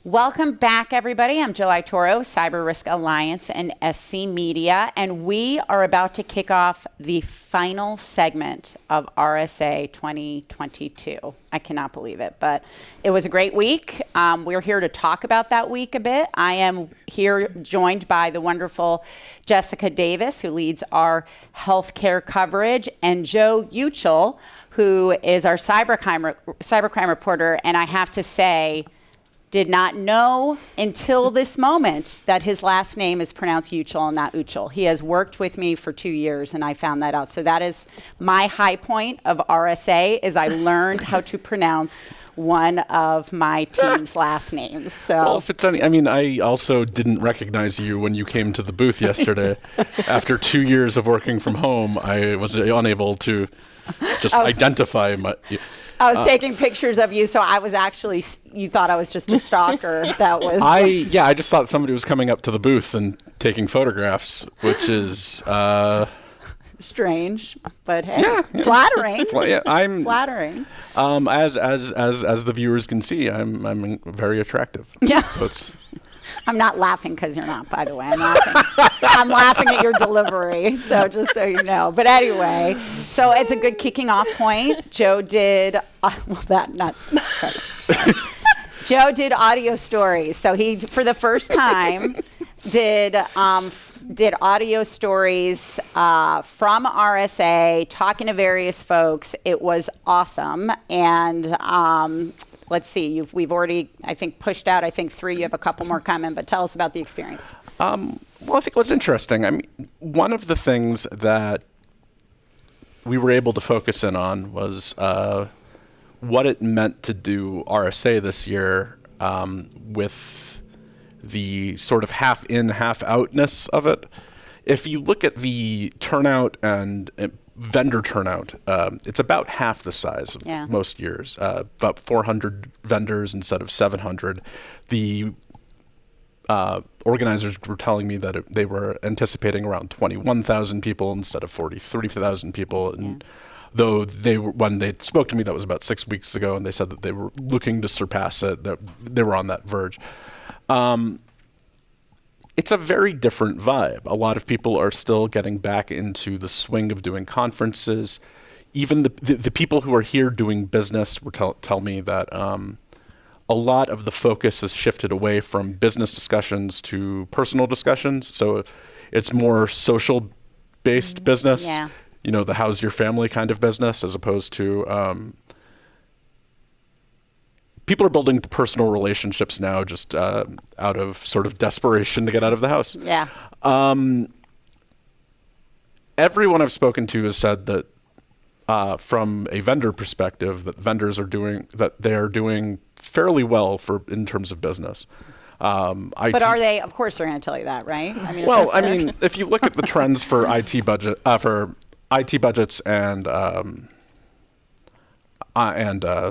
Welcome back, everybody. I'm Jill Itoro, Cyber Risk Alliance and SC Media, and we are about to kick off the final segment of RSA 2022. I cannot believe it, but it was a great week. We're here to talk about that week a bit. I am here joined by the wonderful Jessica Davis, who leads our healthcare coverage, and Joe Uchill, who is our cybercrime reporter, and I have to say, did not know until this moment that his last name is pronounced Uchill and not Uchill. He has worked with me for 2 years, and I found that out. So that is my high point of RSA, is I learned how to pronounce one of my team's last names. So, well, if it's any, I mean, I also didn't recognize you when you came to the booth yesterday. After 2 years of working from home, I was unable to just identify my... I was taking pictures of you, so I was actually, you thought I was just a stalker. That was... I just thought somebody was coming up to the booth and taking photographs, which is... strange, but hey, flattering. I'm flattering. As the viewers can see, I'm very attractive. Yeah. So it's... I'm not laughing because you're not, by the way. I'm laughing at your delivery, so just so you know. But anyway, so it's a good kicking off point. Joe did, Joe did audio stories. So he, for the first time, did audio stories from RSA, talking to various folks. It was awesome. And let's see, we've already, I think, pushed out, 3. You have a couple more coming, but tell us about the experience. Well, I think what's interesting, I mean, one of the things that we were able to focus in on was what it meant to do RSA this year with the sort of half in, half outness of it. If you look at the turnout and vendor turnout, it's about half the size of most years, about 400 vendors instead of 700. The organizers were telling me that they were anticipating around 21,000 people instead of 30,000 people. And though when they spoke to me, that was about 6 weeks ago, and they said that they were looking to surpass it, that they were on that verge. It's a very different vibe. A lot of people are still getting back into the swing of doing conferences. Even the people who are here doing business will tell me that a lot of the focus has shifted away from business discussions to personal discussions. So it's more social-based business, the how's your family kind of business, as opposed to... people are building personal relationships now just out of sort of desperation to get out of the house. Yeah. Everyone I've spoken to has said that from a vendor perspective, that vendors are doing fairly well in terms of business. But are they? Of course, they're going to tell you that, right? I mean, if you look at the trends for IT budgets and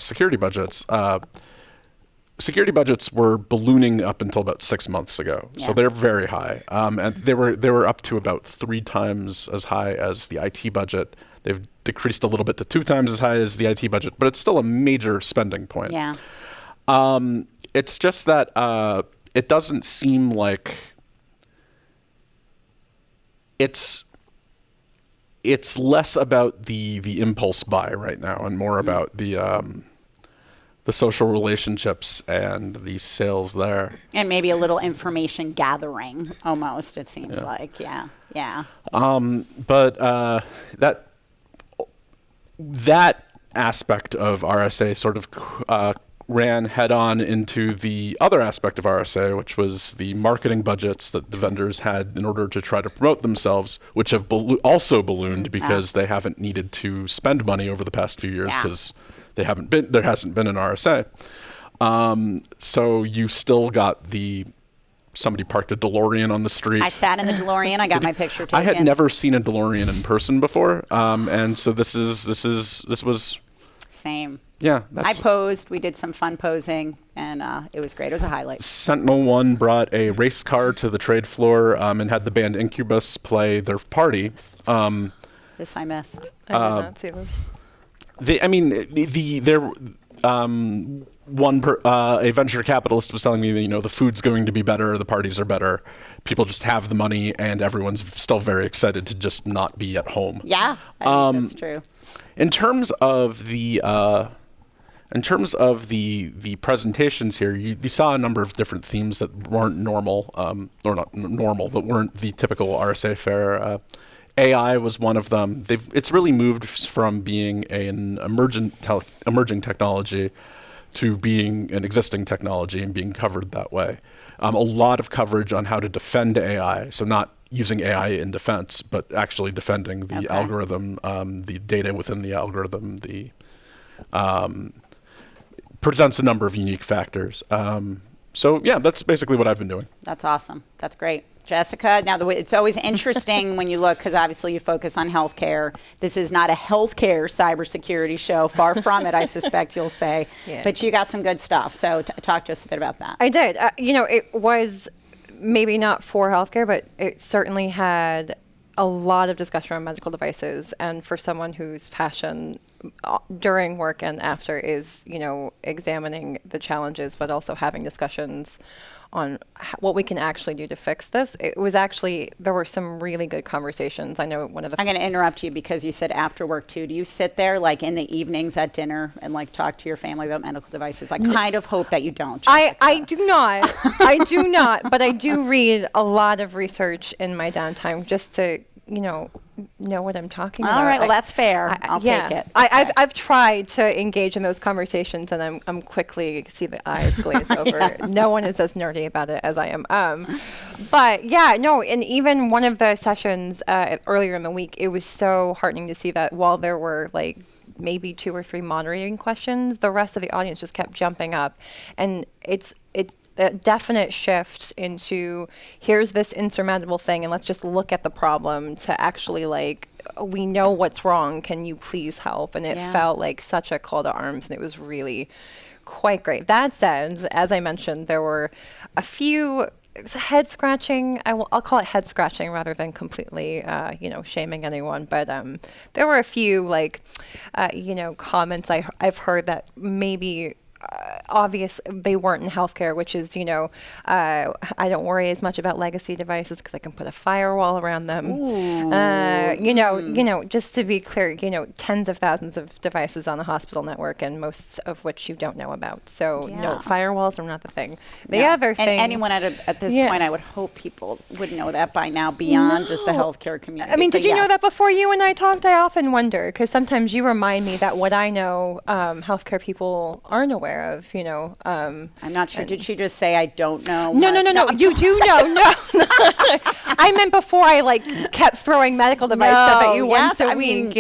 security budgets. Security budgets were ballooning up until about 6 months ago, so they're very high, and they were up to about 3 times as high as the IT budget. They've decreased a little bit to 2 times as high as the IT budget, but it's still a major spending point. Yeah. It's just that it doesn't seem like it's less about the impulse buy right now and more about the social relationships and the sales there. And maybe a little information gathering, almost, it seems like. Yeah. But that aspect of RSA sort of ran head-on into the other aspect of RSA, which was the marketing budgets that the vendors had in order to try to promote themselves, which have also ballooned because they haven't needed to spend money over the past few years because there hasn't been an RSA. So you still got somebody parked a DeLorean on the street. I sat in the DeLorean. I got my picture taken. I had never seen a DeLorean in person before, and so this was same. Yeah, I posed. We did some fun posing, and it was great. It was a highlight. Sentinel One brought a race car to the trade floor and had the band Incubus play their party. This I missed. I did not see this. a venture capitalist was telling me that, the food's going to be better, the parties are better, people just have the money, and everyone's still very excited to just not be at home. Yeah, I think that's true. In terms of the presentations here, you saw a number of different themes that weren't normal, or not normal, but weren't the typical RSA fare. AI was one of them. It's really moved from being an emerging technology to being an existing technology and being covered that way. A lot of coverage on how to defend AI, so not using AI in defense, but actually defending the algorithm, the data within the algorithm, presents a number of unique factors. So yeah, that's basically what I've been doing. That's awesome. That's great. Jessica, now it's always interesting when you look, because obviously you focus on healthcare. This is not a healthcare cybersecurity show. Far from it, I suspect you'll say. Yeah. But you got some good stuff. So talk to us a bit about that. I did. It was maybe not for healthcare, but it certainly had a lot of discussion around medical devices. And for someone whose passion during work and after is, examining the challenges, but also having discussions on what we can actually do to fix this. There were some really good conversations. I know one of the... I'm going to interrupt you because you said after work too. Do you sit there like in the evenings at dinner and like talk to your family about medical devices? I kind of hope that you don't. I do not. I do not, but I do read a lot of research in my downtime just to, know what I'm talking about. All right, well, that's fair. I'll take it. I've tried to engage in those conversations, and I'm quickly see the eyes glaze over. No one is as nerdy about it as I am. But yeah, no, and even one of the sessions earlier in the week, it was so heartening to see that while there were like maybe 2 or 3 moderating questions, the rest of the audience just kept jumping up, and it's a definite shift into here's this insurmountable thing and let's just look at the problem to actually like, we know what's wrong, can you please help? And it felt like such a call to arms, and it was really quite great. That said, as I mentioned, there were a few head scratching. I'll call it head scratching rather than completely, shaming anyone. But there were a few comments I've heard that maybe obvious they weren't in healthcare, which is, I don't worry as much about legacy devices because I can put a firewall around them. Just to be clear, tens of thousands of devices on the hospital network, and most of which you don't know about. So no, firewalls are not the thing. The other thing, and anyone at this point, I would hope people would know that by now beyond just the healthcare community. I mean, did you know that before you and I talked? I often wonder, because sometimes you remind me that what I know, healthcare people aren't aware of, I'm not sure. Did she just say I don't know? No. You do know. No. I meant before I kept throwing medical device stuff at you once a week.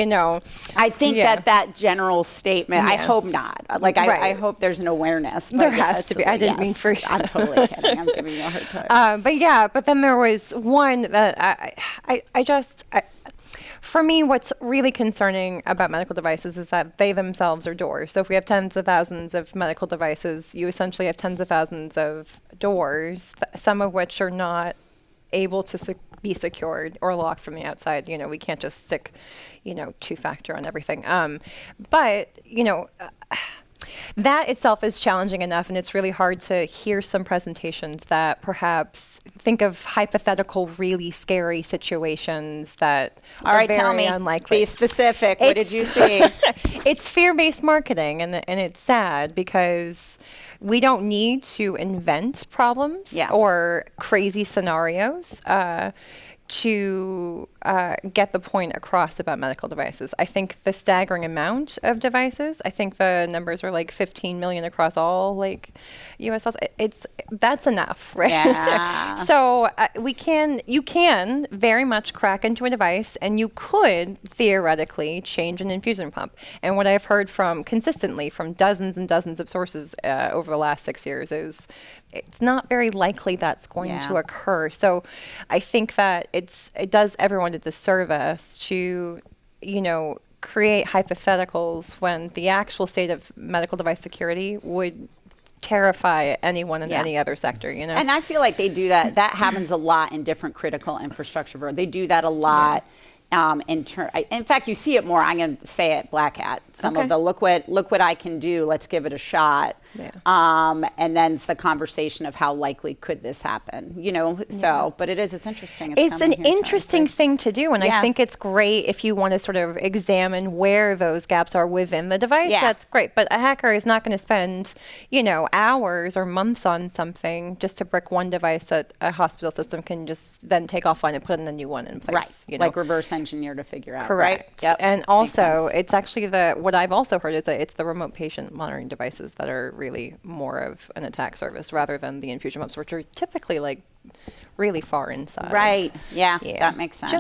I think that general statement. I hope not. I hope there's an awareness. There has to be. I didn't mean for you. I'm totally kidding. I'm giving you a hard time. But then there was one that for me, what's really concerning about medical devices is that they themselves are doors. So if we have tens of thousands of medical devices, you essentially have tens of thousands of doors, some of which are not able to be secured or locked from the outside. We can't just stick, 2-factor on everything. That itself is challenging enough, and it's really hard to hear some presentations that perhaps think of hypothetical, really scary situations that are very unlikely. Be specific. What did you see? It's fear-based marketing, and it's sad because we don't need to invent problems or crazy scenarios to get the point across about medical devices. I think the staggering amount of devices, I think the numbers are 15 million across all US health. That's enough, right? Yeah. So you can very much crack into a device, and you could theoretically change an infusion pump. And what I've heard consistently from dozens and dozens of sources over the last 6 years is it's not very likely that's going to occur. So I think that it does everyone a disservice to, create hypotheticals when the actual state of medical device security would terrify anyone in any other sector, And I feel like they do that. That happens a lot in different critical infrastructure. They do that a lot. In fact, you see it more. I'm going to say it, Black Hat. Some Okay. of the look what I can do. Let's give it a shot. Yeah. And then it's the conversation of how likely could this happen. So, but it's interesting. It's an coming here, interesting Tracy. thing to do, and Yeah. I think it's great if you want to sort of examine where those gaps are within the device. Yeah. That's great, but a hacker is not going to spend, hours or months on something just to brick one device that a hospital system can just then take offline and put in a new one in place. Right. Like reverse engineer to figure out. Correct. Right? Yep. And Makes also, sense. it's actually what I've also heard is that it's the remote patient monitoring devices that are really more of an attack surface rather than the infusion pumps, which are typically like really far inside. Right. Yeah. That makes sense.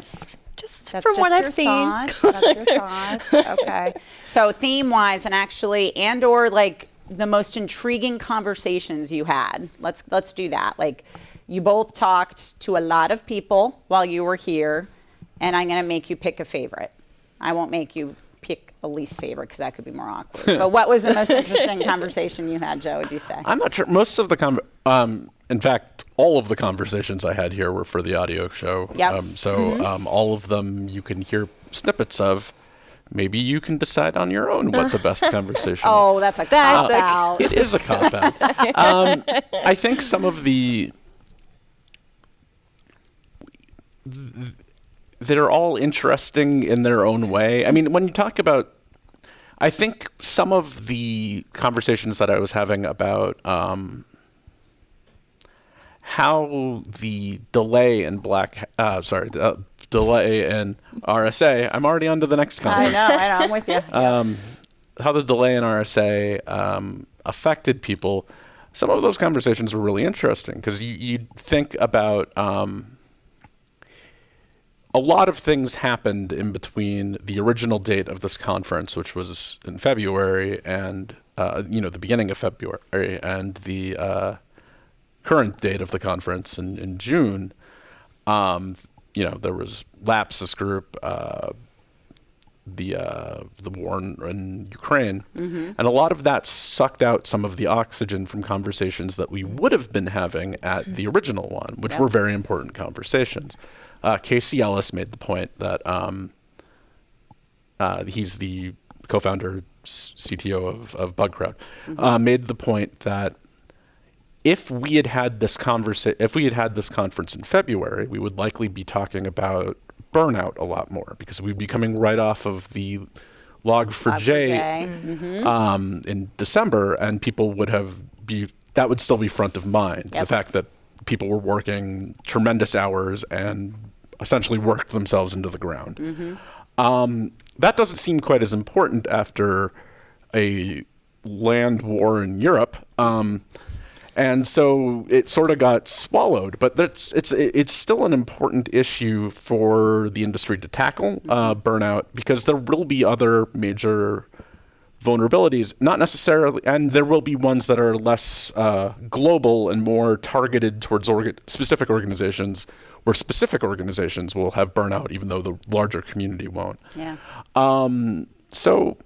Just That's from what just I've your seen. thoughts. That's your thoughts. Okay. So theme-wise, or like the most intriguing conversations you had. Let's do that. Like, you both talked to a lot of people while you were here, and I'm going to make you pick a favorite. I won't make you pick a least favorite because that could be more awkward. But what was the most interesting conversation you had, Joe? Would you say? I'm not sure. Most of the in fact, all of the conversations I had here were for the audio show. Yep. All of them you can hear snippets of. Maybe you can decide on your own what the best conversation. Oh, that's a cop That's a- out. It is a cop out. I think some of they're all interesting in their own way. I mean, when you talk about, I think some of the conversations that I was having about how the delay in delay in RSA. I'm already on to the next I conference. know. I'm with you. How the delay in RSA affected people. Some of those conversations were really interesting because you think about a lot of things happened in between the original date of this conference, which was in February, and the beginning of February, and the current date of the conference in June. There was Lapsus Group, the war in Ukraine, and a lot of that sucked out some of the oxygen from conversations that we would have been having at the original one, which were very important conversations. Casey Ellis made the point that he's the co-founder, CTO of BugCrowd, made the point that if we had had this conference in February, we would likely be talking about burnout a lot more because we'd be coming right off of the Log4j in December, and people would that would still be front of mind. Yep. The fact that people were working tremendous hours and essentially worked themselves into the ground. That doesn't seem quite as important after a land war in Europe. And so it sort of got swallowed, but it's still an important issue for the industry to tackle, burnout, because there will be other major vulnerabilities, not necessarily, and there will be ones that are less global and more targeted towards specific organizations, where specific organizations will have burnout, even though the larger community won't. Yeah. So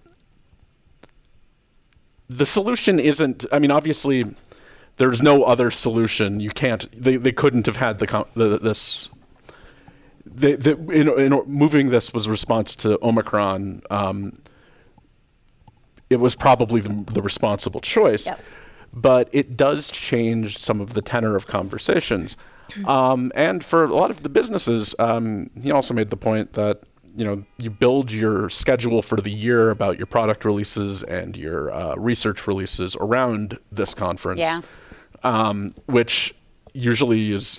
the solution isn't, obviously, there's no other solution. You can't. They couldn't have had this. Moving this was a response to Omicron. It was probably the responsible choice, but it does change some of the tenor of conversations. And for a lot of the businesses, he also made the point that you build your schedule for the year about your product releases and your research releases around this conference. Yeah. Which usually is,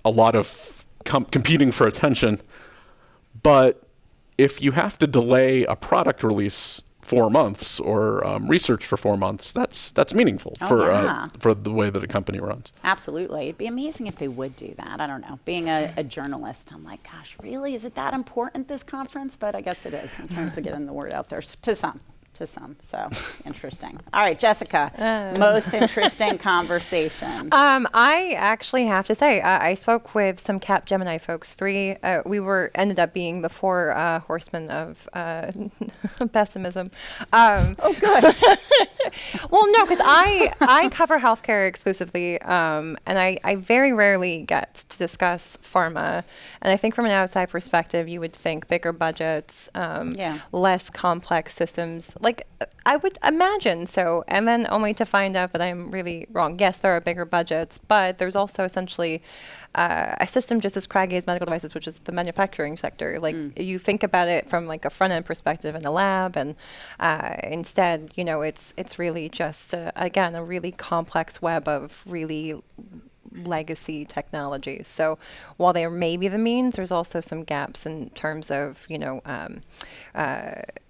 a lot of competing for attention. But if you have to delay a product release 4 months or research for 4 months, that's meaningful for the way that a company runs. Absolutely. It'd be amazing if they would do that. I don't know. Being a journalist, I'm like, gosh, really? Is it that important, this conference? But I guess it is in terms of getting the word out there to some. to some. So interesting. All right, Jessica, most interesting conversation. I actually have to say, I spoke with some Cap Gemini folks. We ended up being the four horsemen of pessimism. Oh, good. Well, no, because I cover healthcare exclusively, and I very rarely get to discuss pharma. And I think from an outside perspective, you would think bigger budgets, less complex systems. Like I would imagine so, and then only to find out that I'm really wrong. Yes, there are bigger budgets, but there's also essentially a system just as craggy as medical devices, which is the manufacturing sector. Like you think about it from like a front end perspective in a lab, and instead, it's really just again a really complex web of really legacy technologies. So while there may be the means, there's also some gaps in terms of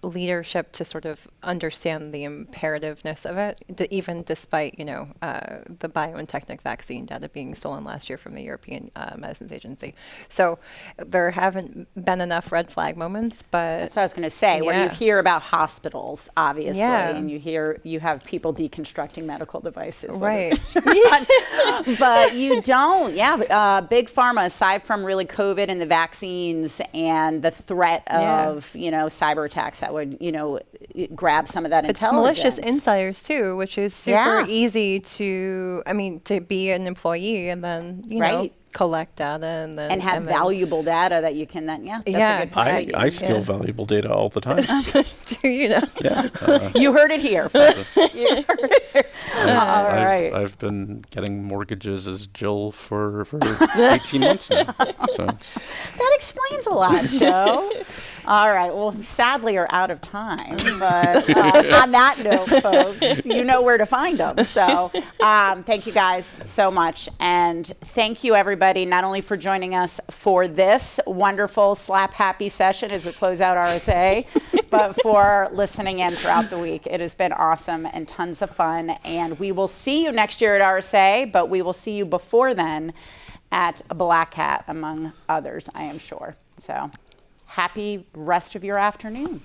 leadership to sort of understand the imperativeness of it, even despite the BioNTech vaccine data being stolen last year from the European Medicines Agency. So there haven't been enough red flag moments, but that's what I was going to say. Where you hear about hospitals, obviously, and you have people deconstructing medical devices, right? But you don't. Big pharma, aside from really COVID and the vaccines and the threat of cyber attacks that would grab some of that intelligence. It's malicious insiders too, which is super easy to be an employee and then collect data and have valuable data that you can then that's a good point. I steal valuable data all the time. Do you know? Yeah. You heard it here, folks. You heard it here. All right. I've been getting mortgages as Jill for 18 months now. So that explains a lot, Joe. All right. Well, sadly, we're out of time. But on that note, folks, you know where to find them. So thank you guys so much. And thank you, everybody, not only for joining us for this wonderful slap happy session as we close out RSA, but for listening in throughout the week. It has been awesome and tons of fun. And we will see you next year at RSA, but we will see you before then at Black Hat, among others, I am sure. So happy rest of your afternoon.